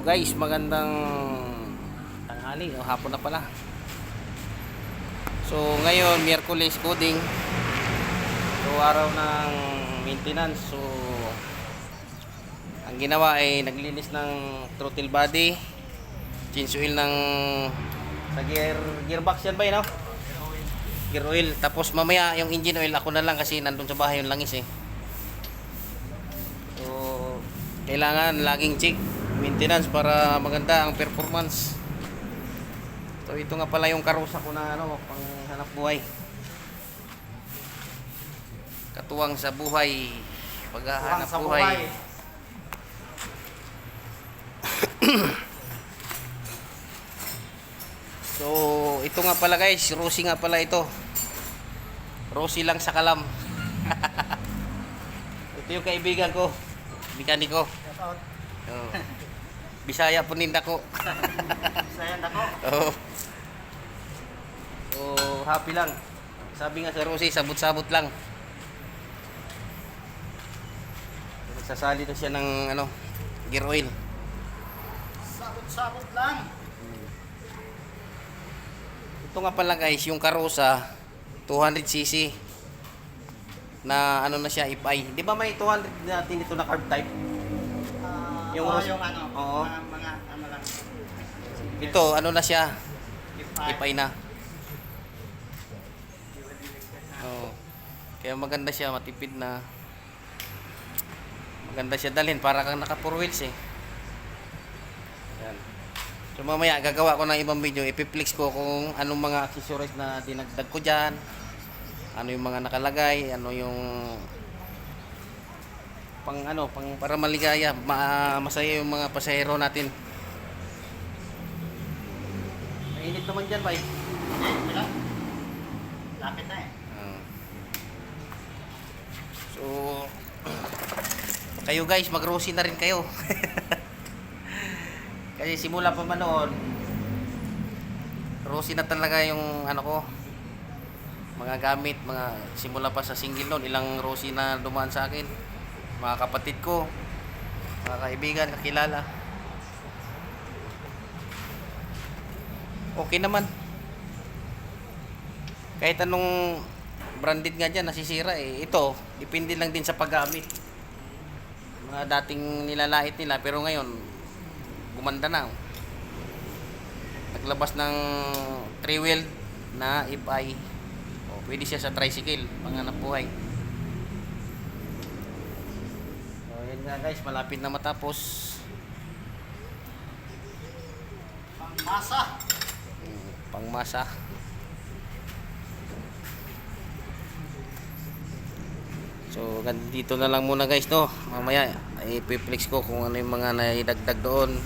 guys, magandang tanghali o hapon na pala. So ngayon, Miyerkules coding. So araw ng maintenance. So ang ginawa ay naglinis ng throttle body, change oil ng sa gearbox yan ba yun, no? Gear oil. Tapos mamaya yung engine oil ako na lang kasi nandun sa bahay yung langis eh. So kailangan laging check maintenance para maganda ang performance. So ito nga pala yung karusa ko na ano, pang hanap buhay. Katuwang sa buhay, paghahanap buhay. So ito nga pala guys, Rosie nga pala ito. Rosie lang sa kalam. Ito yung kaibigan ko, mekaniko. Oh. Bisaya po ninda ko. Bisaya nako. Oh. So happy lang. Sabi nga sa Rosie, sabot-sabot lang. Nagsasali na siya ng ano, gear oil. Sabot-sabot lang. Ito nga pala guys, yung karosa 200cc na ano na siya, FI. Di ba may 200 natin ito na carb type? Yung Ros- ano, Oo. mga ano lang. Ito ano na siya, If FI na. Oh. Kaya maganda siya, matipid na. Maganda siya dalhin para kang naka 4 wheels eh. Yan. So mamaya gagawa ko ng ibang video, ipiplex ko kung anong mga accessories na dinagdag ko diyan. Ano yung mga nakalagay, ano yung pang ano, pang para maligaya, masaya yung mga pasahero natin. Mainit naman diyan, bay. Lapit na eh. So kayo guys, mag-Rosie na rin kayo. Kasi simula pa man noon, Rosie na talaga yung ano ko, mga gamit, mga simula pa sa single noon, ilang Rosie na dumaan sa akin, mga kapatid ko, mga kaibigan, kakilala. Okay naman. Kahit anong branded nga dyan, nasisira eh. Ito, depende lang din sa paggamit. Mga dating nilalait nila, pero ngayon gumanda na. Naglabas ng 3-wheel na FI. O, pwede siya sa tricycle, panghanap buhay. So, yan nga guys, malapit na matapos. Pangmasa. Pangmasa. So, dito na lang muna guys, no. Mamaya, ipiplex ko kung ano yung mga naidagdag doon.